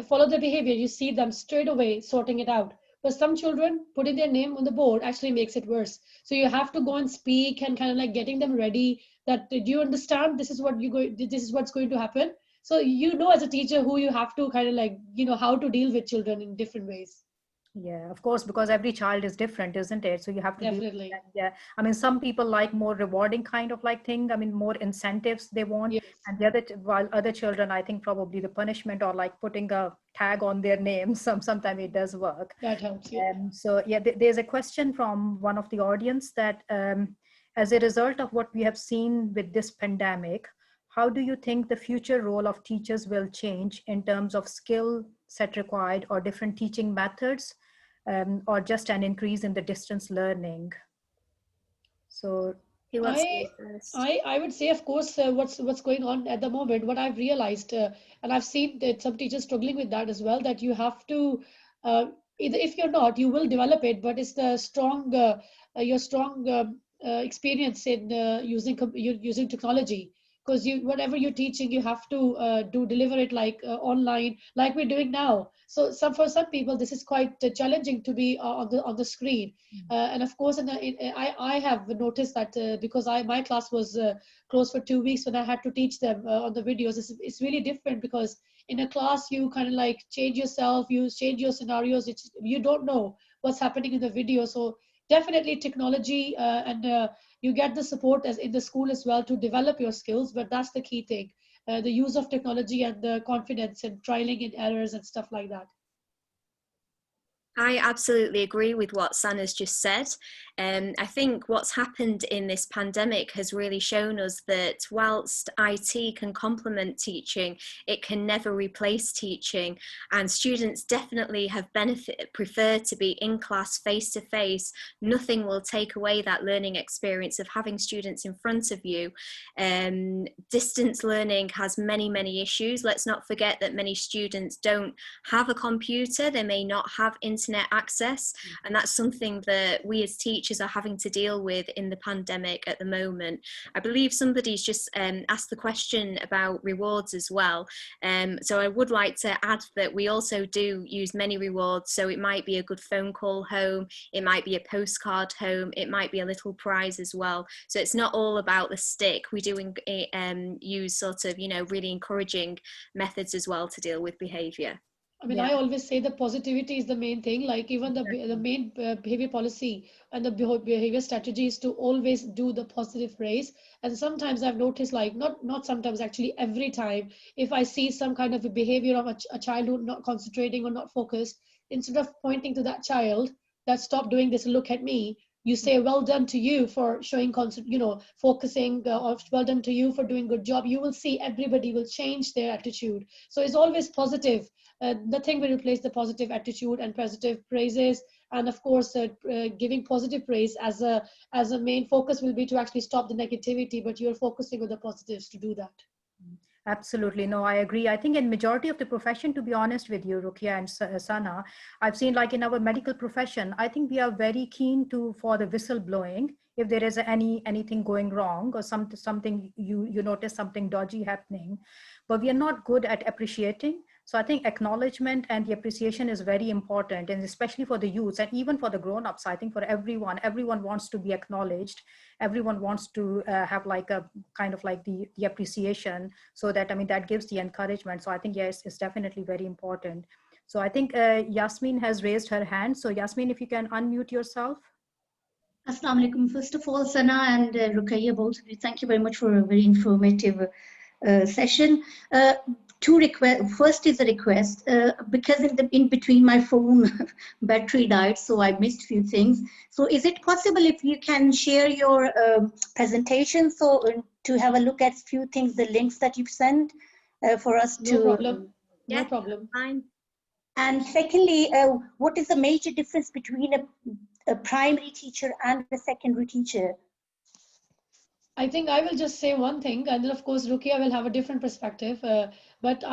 follow the behavior, you see them straight away sorting it out. But some children putting their name on the board actually makes it worse. So you have to go and speak and kind of like getting them ready that, do you understand? This is what's going to happen. So, as a teacher who you have to kind of like, how to deal with children in different ways. Yeah, of course, because every child is different, isn't it? So you have to definitely. Yeah, I mean, some people like more rewarding kind of like thing. I mean, more incentives they want, Yes. and while other children, I think probably the punishment or like putting a tag on their name. Sometimes it does work. That helps you. So yeah, there's a question from one of the audience that as a result of what we have seen with this pandemic, how do you think the future role of teachers will change in terms of skill set required or different teaching methods? Or just an increase in the distance learning? So who wants to go first? I would say, of course, what's going on at the moment, what I've realized, and I've seen that some teachers struggling with that as well, that you have to, either if you're not, you will develop it, but it's the your strong experience in using technology. Because whatever you're teaching, you have to deliver it like online, like we're doing now. So for some people, this is quite challenging to be on the screen. And of course, I have noticed that because my class was closed for 2 weeks when I had to teach them on the videos. It's really different because in a class you kind of like change yourself, you change your scenarios. You don't know what's happening in the video. So definitely technology and you get the support as in the school as well to develop your skills. But that's the key thing, the use of technology and the confidence and trialing and errors and stuff like that. I absolutely agree with what Sana's just said. I think what's happened in this pandemic has really shown us that whilst IT can complement teaching, it can never replace teaching. And students definitely have preferred to be in class face to face. Nothing will take away that learning experience of having students in front of you. Distance learning has many, many issues. Let's not forget that many students don't have a computer. They may not have internet access. And that's something that we as teachers are having to deal with in the pandemic at the moment. I believe somebody's just asked the question about rewards as well. So I would like to add that we also do use many rewards. So it might be a good phone call home, it might be a postcard home, it might be a little prize as well. So it's not all about the stick. We do use sort of, really encouraging methods as well to deal with behaviour. I mean, I always say the positivity is the main thing. Like even the main behavior policy and the behavior strategy is to always do the positive phrase. And sometimes I've noticed, like not sometimes, actually every time, if I see some kind of a behavior of a child who not concentrating or not focused, instead of pointing to that child that stop doing this, look at me, you say well done to you for showing focusing, or well done to you for doing good job, you will see everybody will change their attitude. So it's always positive. Nothing will replace the positive attitude and positive praises. And of course, giving positive praise as a main focus will be to actually stop the negativity, but you're focusing on the positives to do that. Absolutely. No, I agree. I think in majority of the profession, to be honest with you, Rukia and Sana, I've seen like in our medical profession, I think we are very keen for the whistle blowing. If there is anything going wrong or something you notice something dodgy happening, but we are not good at appreciating. So I think acknowledgement and the appreciation is very important, and especially for the youths and even for the grown-ups. I think for everyone wants to be acknowledged. Everyone wants to have like a kind of like the appreciation, so that, I mean, that gives the encouragement. So I think, yes, it's definitely very important. So I think Yasmin has raised her hand. So Yasmin, if you can unmute yourself. Assalamu alaikum. First of all, Sana and Ruqayya, both of you, thank you very much for a very informative session. Two requests. First is a request, because in between my phone battery died, so I missed few things. So is it possible if you can share your presentation, so to have a look at few things, the links that you've sent for us to? No problem. Yeah, No problem. Fine. And secondly, what is the major difference between a primary teacher and a secondary teacher? I think I will just say one thing, and then of course Rukia will have a different perspective. But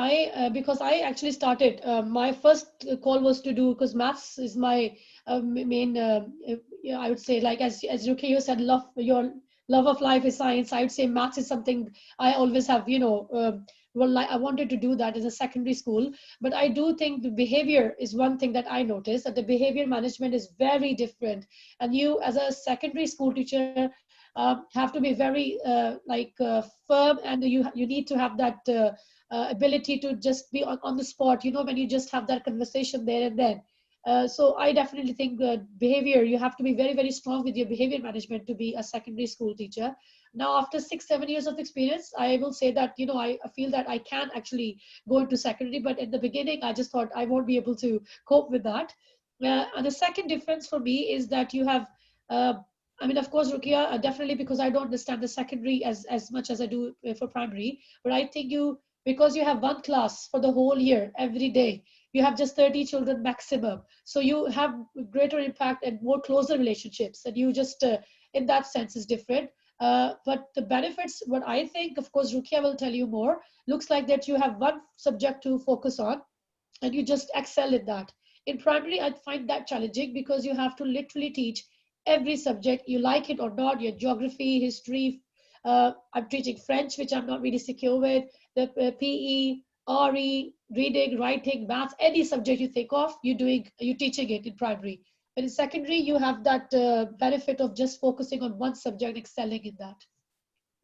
because I actually started, my first call was to do, because maths is my main. I would say, like as Rukia said, your love of life is science. I would say maths is something I always have. I wanted to do that as a secondary school, but I do think the behavior is one thing that I noticed, that the behavior management is very different, and you as a secondary school teacher have to be very firm, and you need to have that ability to just be on the spot, when you just have that conversation there and then. So I definitely think behavior, you have to be very, very strong with your behavior management to be a secondary school teacher. Now, after 6-7 years of experience, I will say that, I feel that I can actually go into secondary, but in the beginning, I just thought I won't be able to cope with that. And the second difference for me is that you have I mean, of course, Rukia, definitely, because I don't understand the secondary as much as I do for primary. But I think because you have one class for the whole year, every day, you have just 30 children maximum. So you have greater impact and more closer relationships. And you just, in that sense, is different. But the benefits, what I think, of course, Rukia will tell you more, looks like that you have one subject to focus on and you just excel in that. In primary, I find that challenging because you have to literally teach every subject, you like it or not, your geography, history. I'm teaching French, which I'm not really secure with, the PE, RE, reading, writing, maths, any subject you think of, you're teaching it in primary. But in secondary, you have that benefit of just focusing on one subject, excelling in that.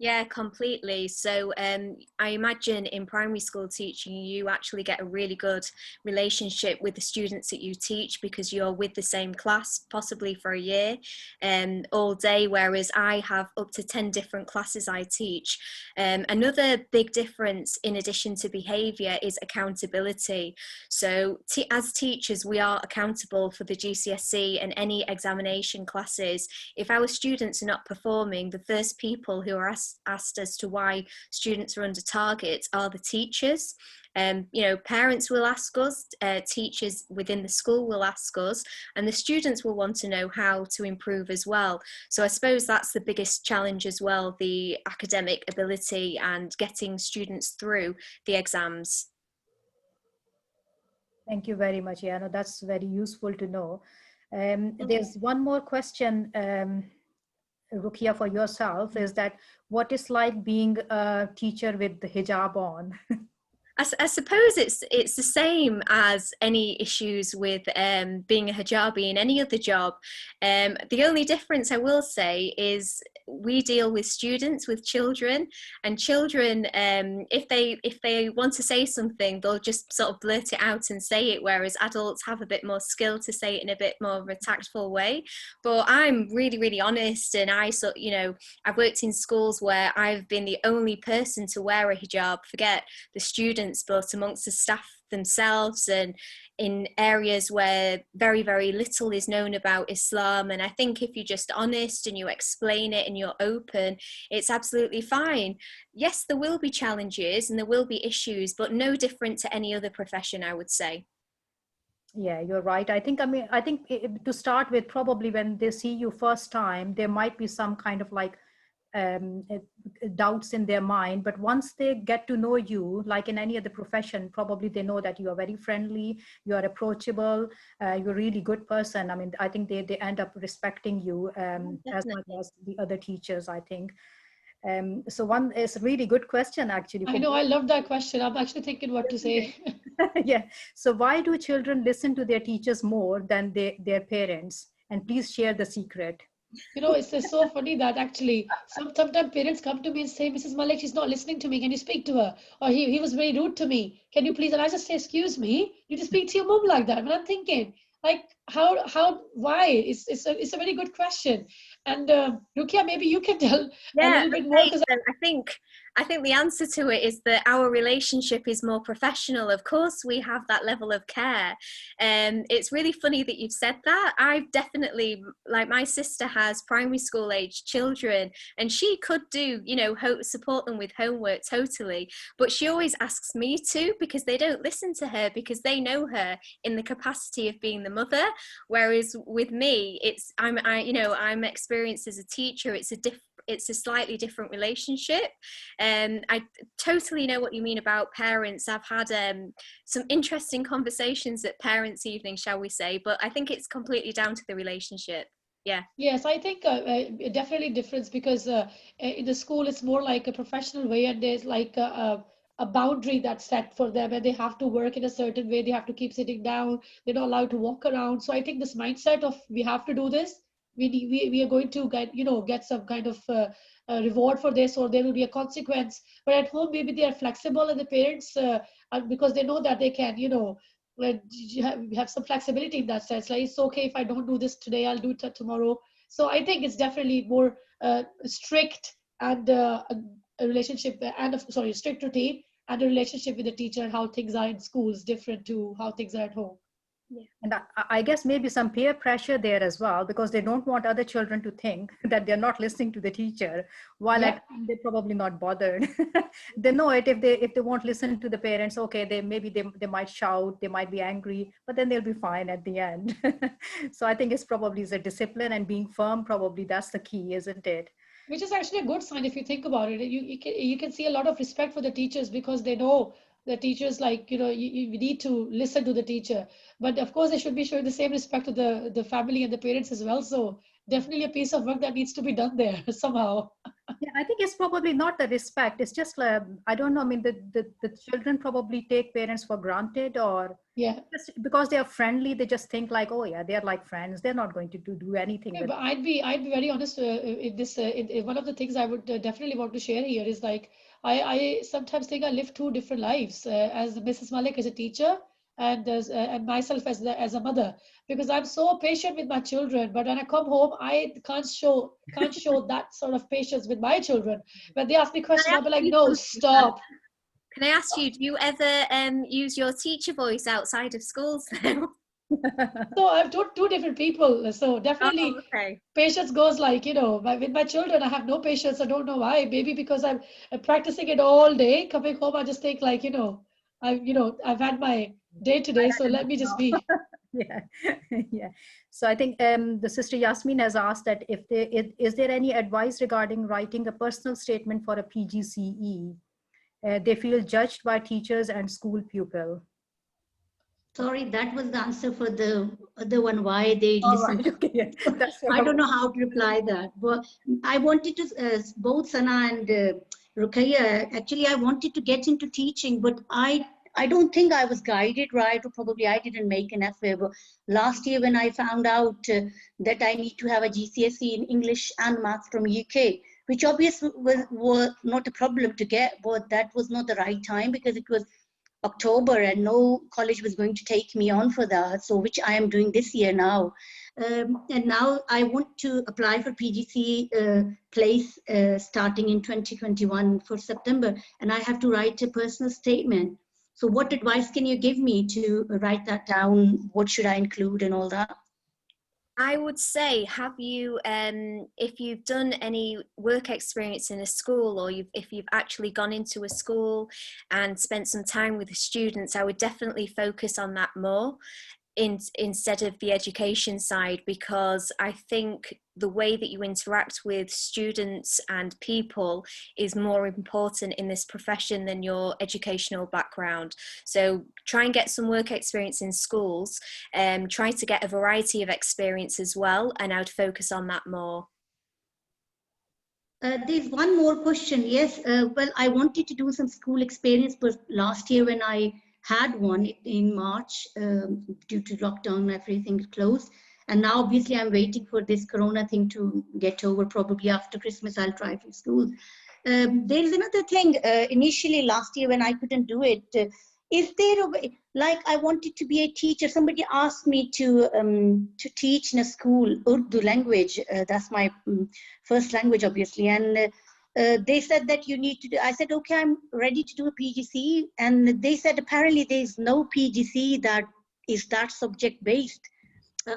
Yeah, completely. So I imagine in primary school teaching, you actually get a really good relationship with the students that you teach because you're with the same class, possibly for a year, all day, whereas I have up to 10 different classes I teach. Another big difference, in addition to behaviour, is accountability. So as teachers, we are accountable for the GCSE and any examination classes. If our students are not performing, the first people who are asked as to why students are under target are the teachers. Parents will ask us, teachers within the school will ask us, and the students will want to know how to improve as well. So I suppose that's the biggest challenge as well, the academic ability and getting students through the exams. Thank you very much. Yeah, no, that's very useful to know. There's one more question, Rukia, for yourself, is that what is like being a teacher with the hijab on? I suppose it's the same as any issues with being a hijabi in any other job. The only difference I will say is we deal with students, with children, and children, if they want to say something, they'll just sort of blurt it out and say it, whereas adults have a bit more skill to say it in a bit more of a tactful way. But I'm really, really honest, and I've worked in schools where I've been the only person to wear a hijab. Forget the students students, but amongst the staff themselves, and in areas where very, very little is known about Islam. And I think if you're just honest and you explain it and you're open, it's absolutely fine. Yes, there will be challenges and there will be issues, but no different to any other profession, I would say. Yeah, you're right. I think, to start with, probably when they see you first time, there might be some kind of like doubts in their mind, but once they get to know you, like in any other profession, probably they know that you are very friendly, you are approachable, you're a really good person. I mean, I think they end up respecting you as much as the other teachers, I think. So one is a really good question, actually. I know, I love that question. I'm actually thinking what to say. Yeah. So why do children listen to their teachers more than their parents? And please share the secret. You know, it's so funny that actually sometimes parents come to me and say, Mrs. Malik, she's not listening to me. Can you speak to her? Or he was very rude to me. Can you please? And I just say, excuse me, you just speak to your mom like that. And I'm thinking, like, why? It's a very good question. And Rukia, maybe you can tell a little bit more. Because I think the answer to it is that our relationship is more professional. Of course, we have that level of care. It's really funny that you've said that. I've definitely, like, my sister has primary school age children, and she could do, you know, support them with homework totally. But she always asks me to, because they don't listen to her, because they know her in the capacity of being the mother. Whereas with me, I'm experienced as a teacher. It's a slightly different relationship. I totally know what you mean about parents. I've had some interesting conversations at parents' evening, shall we say, but I think it's completely down to the relationship. Yeah. Yes, I think definitely difference, because in the school it's more like a professional way, and there's like a boundary that's set for them, and they have to work in a certain way. They have to keep sitting down. They're not allowed to walk around. So I think this mindset of we have to do this, we are going to get some kind of reward for this, or there will be a consequence. But at home, maybe they are flexible, and the parents, because they know that they can, like, have some flexibility in that sense. Like, it's okay if I don't do this today, I'll do it tomorrow. So I think it's definitely more strict, and a relationship, and strict routine, and a relationship with the teacher, and how things are in school is different to how things are at home. Yeah. And I guess maybe some peer pressure there as well, because they don't want other children to think that they're not listening to the teacher, while at home they're probably not bothered. They know it. If they won't listen to the parents, okay, they might shout, they might be angry, but then they'll be fine at the end. So I think it's probably the discipline and being firm. Probably that's the key, isn't it? Which is actually a good sign if you think about it. You can see a lot of respect for the teachers, because they know the teachers, like, you need to listen to the teacher. But of course, they should be showing the same respect to the family and the parents as well. So definitely a piece of work that needs to be done there somehow. Yeah, I think it's probably not the respect. It's just, I don't know. I mean, the children probably take parents for granted, or just because they are friendly, they just think like, oh yeah, they're like friends. They're not going to do anything. Yeah, but I'd be very honest. One of the things I would definitely want to share here is, like, I sometimes think I live two different lives, as Mrs. Malik as a teacher, and myself as a mother, because I'm so patient with my children, but when I come home, I can't show that sort of patience with my children. When they ask me questions, I'll be like, no, stop. Can I ask you, do you ever use your teacher voice outside of schools then? So I've two different people. So definitely patience goes, like, with my children, I have no patience. I don't know why. Maybe because I'm practicing it all day. Coming home, I just think, like, I've had my day today, so let me just be. Yeah. Yeah. So I think the sister Yasmin has asked that is there any advice regarding writing a personal statement for a PGCE? They feel judged by teachers and school pupil. Sorry, that was the answer for the other one, why they listen. Right, okay, yeah. I don't know how to reply that. But I wanted to, both Sana and Ruqayya, actually I wanted to get into teaching, but I don't think I was guided right, or probably I didn't make an effort. But last year when I found out that I need to have a GCSE in English and Maths from UK, which obviously was not a problem to get, but that was not the right time, because it was October and no college was going to take me on for that, so which I am doing this year now. And now I want to apply for PGC place starting in 2021 for September, and I have to write a personal statement. So what advice can you give me to write that down? What should I include and all that? I would say, have you, if you've done any work experience in a school, or if you've actually gone into a school and spent some time with the students, I would definitely focus on that more instead of the education side, because I think the way that you interact with students and people is more important in this profession than your educational background. So try and get some work experience in schools, try to get a variety of experience as well, and I would focus on that more. There's one more question. Yes, well, I wanted to do some school experience, but last year when I had one in March, due to lockdown, everything closed. And now obviously I'm waiting for this Corona thing to get over. Probably after Christmas, I'll try for school. There is another thing, initially last year when I couldn't do it, is there a way, like I wanted to be a teacher. Somebody asked me to teach in a school, Urdu language. That's my first language, obviously. And they said that you need to do, I said, okay, I'm ready to do a PGC. And they said, apparently there's no PGC that is that subject based.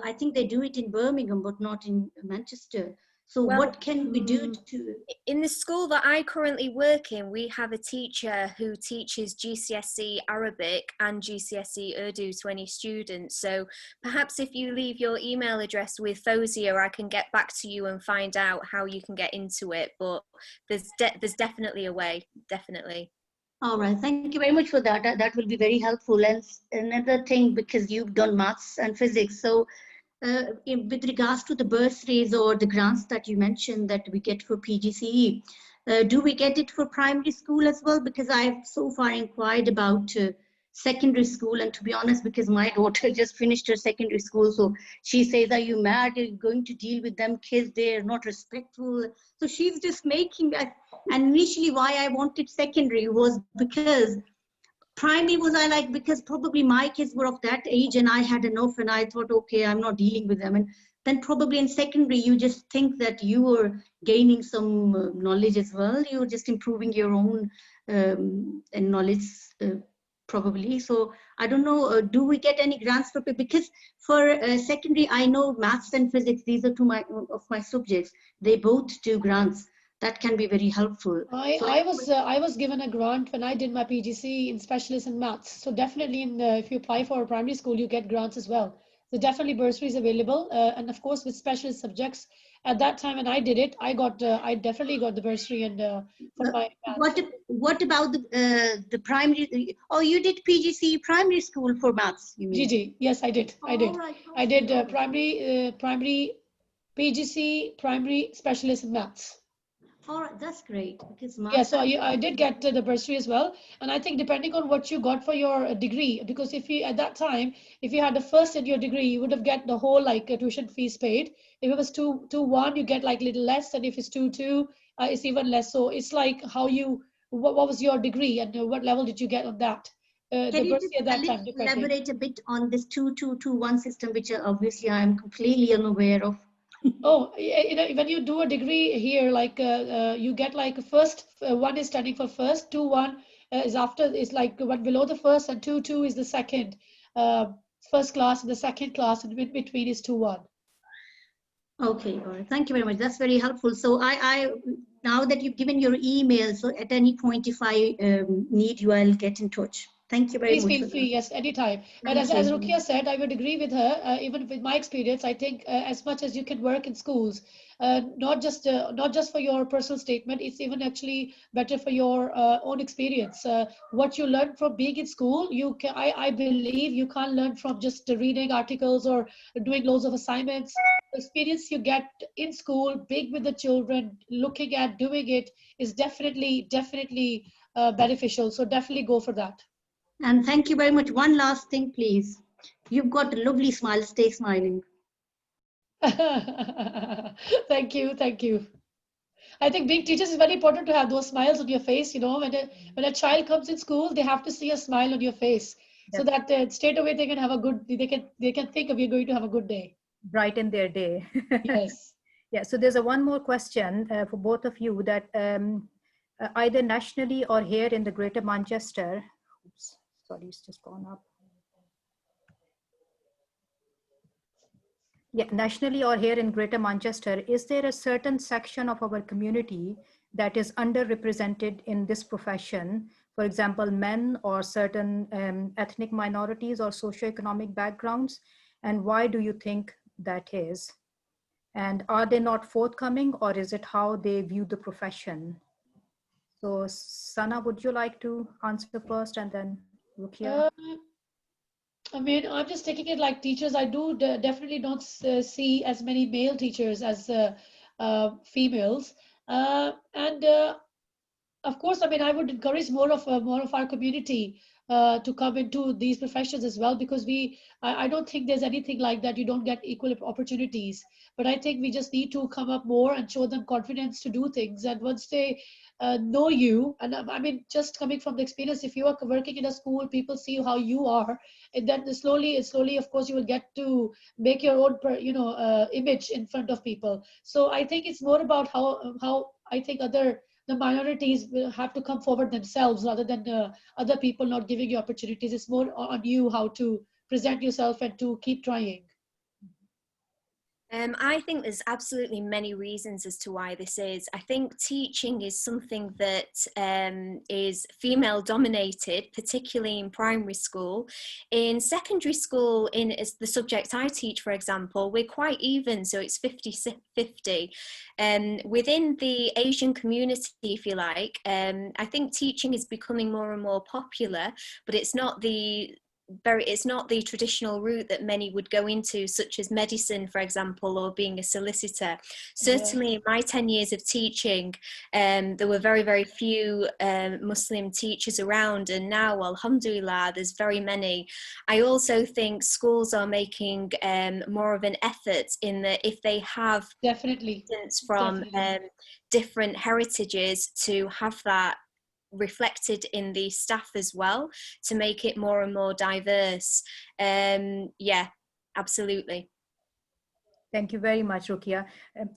I think they do it in Birmingham, but not in Manchester. So Well, what can we do to... In the school that I currently work in, we have a teacher who teaches GCSE Arabic and GCSE Urdu to any students. So perhaps if you leave your email address with Fauzia, I can get back to you and find out how you can get into it. But there's definitely a way, definitely. All right, thank you very much for that. That will be very helpful. And another thing, because you've done maths and physics, so with regards to the bursaries or the grants that you mentioned that we get for PGCE, do we get it for primary school as well? Because I've so far inquired about secondary school, and to be honest, because my daughter just finished her secondary school, so she says, are you mad? Are you going to deal with them kids? They're not respectful. So she's just making, and initially why I wanted secondary was because primary was I like, because probably my kids were of that age and I had enough, and I thought, okay, I'm not dealing with them. And then probably in secondary, you just think that you are gaining some knowledge as well. You're just improving your own knowledge probably. So I don't know, do we get any grants for, because for secondary, I know maths and physics, these are two of my subjects. They both do grants. That can be very helpful. I was given a grant when I did my PGC in specialist in maths. So definitely, if you apply for a primary school, you get grants as well. So definitely bursaries available, and of course with specialist subjects. At that time when I did it, I definitely got the bursary and for my maths. What about the primary? Oh, you did PGC primary school for maths, you mean? GG, yes, I did. I did. Right. I did primary PGC primary specialist in maths. All right, that's great. Because yeah, so I did get the bursary as well, and I think depending on what you got for your degree, because if you at that time, if you had the first in your degree, you would have get the whole like tuition fees paid. If it was 2-1, you get like little less, and if it's 2-2, it's even less. So it's like how you what was your degree and what level did you get on that? Can you just elaborate a bit on this 2-2-2-1 system, which obviously I am completely unaware of? Oh, when you do a degree here, like you get like first, one is standing for first, 2-1 is after, is like what below the first, and 2-2 is the second, first class, and the second class, and in between is 2-1. Okay, all right. Thank you very much. That's very helpful. So I now that you've given your email, so at any point, if I need you, I'll get in touch. Thank you very much. Please feel free, yes, anytime. And as Rukia said, I would agree with her. Even with my experience, I think as much as you can work in schools, not just for your personal statement, it's even actually better for your own experience. What you learn from being in school, I believe you can't learn from just reading articles or doing loads of assignments. The experience you get in school, being with the children, looking at doing it, is definitely beneficial. So definitely go for that. And thank you very much. One last thing, please. You've got a lovely smile. Stay smiling. Thank you. I think being teachers is very important to have those smiles on your face. You know, when a child comes in school, they have to see a smile on your face, so that straight away they can have a good. They can think of you going to have a good day. Brighten their day. Yes. Yeah. So there's one more question for both of you, that either nationally or here in the Greater Manchester. Oops. Sorry, it's just gone up. Yeah, nationally or here in Greater Manchester, is there a certain section of our community that is underrepresented in this profession? For example, men or certain ethnic minorities or socioeconomic backgrounds? And why do you think that is? And are they not forthcoming, or is it how they view the profession? So Sana, would you like to answer first and then Rukia? Uh, I mean, I'm just taking it like teachers. I do definitely not see as many male teachers as females. And Of course, I mean, I would encourage more of our community to come into these professions as well, because I don't think there's anything like that. You don't get equal opportunities, but I think we just need to come up more and show them confidence to do things. And once they know you, and I mean, just coming from the experience, if you are working in a school, people see how you are, and then slowly, of course, you will get to make your own, image in front of people. So I think it's more about how I think the minorities will have to come forward themselves rather than other people not giving you opportunities. It's more on you how to present yourself and to keep trying. I think there's absolutely many reasons as to why this is. I think teaching is something that is female dominated, particularly in primary school. In secondary school, in the subject I teach, for example, we're quite even, so it's 50-50. Within the Asian community, if you like, I think teaching is becoming more and more popular, but it's not the traditional route that many would go into, such as medicine, for example, or being a solicitor. Certainly in my 10 years of teaching, there were very, very few Muslim teachers around, and now, alhamdulillah, there's very many. I also think schools are making more of an effort in that if they have Definitely students from different heritages, to have that reflected in the staff as well, to make it more and more diverse. Yeah, absolutely. Thank you very much, Rukia.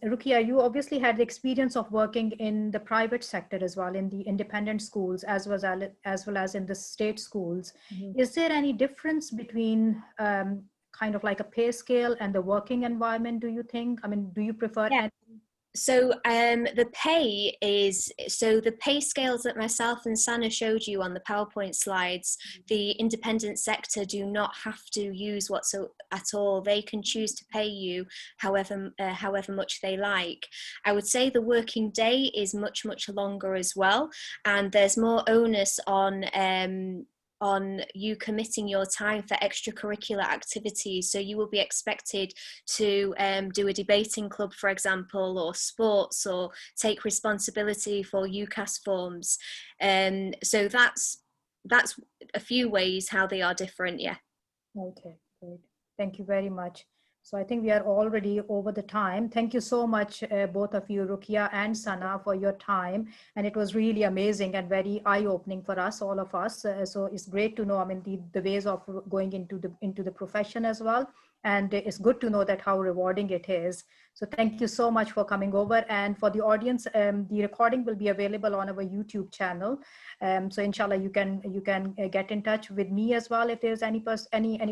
Rukia, you obviously had the experience of working in the private sector as well, in the independent schools, as well as in the state schools. Mm-hmm. Is there any difference between kind of like a pay scale and the working environment, do you think? I mean, do you prefer any? So the pay scales that myself and Sana showed you on the PowerPoint slides, the independent sector do not have to use at all. They can choose to pay you however much they like. I would say the working day is much longer as well, and there's more onus on you committing your time for extracurricular activities. So you will be expected to do a debating club, for example, or sports, or take responsibility for UCAS forms. So that's a few ways how they are different. Yeah. Okay, great. Thank you very much. So I think we are already over the time. Thank you so much, both of you, Rukia and Sana, for your time. And it was really amazing and very eye-opening for us, all of us. So it's great to know, I mean, the ways of going into the profession as well. And it's good to know that how rewarding it is. So thank you so much for coming over. And for the audience, the recording will be available on our YouTube channel. So inshallah, you can get in touch with me as well if there's any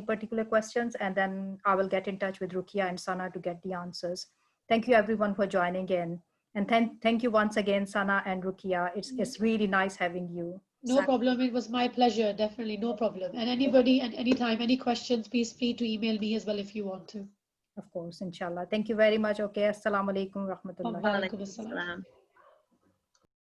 particular questions, and then I will get in touch with Rukia and Sana to get the answers. Thank you everyone for joining in, and thank you once again, Sana and Rukia. It's really nice having you. No problem. It was my pleasure. Definitely, no problem. And anybody at any time, any questions, please free to email me as well if you want to. Of course, inshallah. Thank you very much. Okay, assalamu alaikum rahmatullah. Wa alaikum assalam.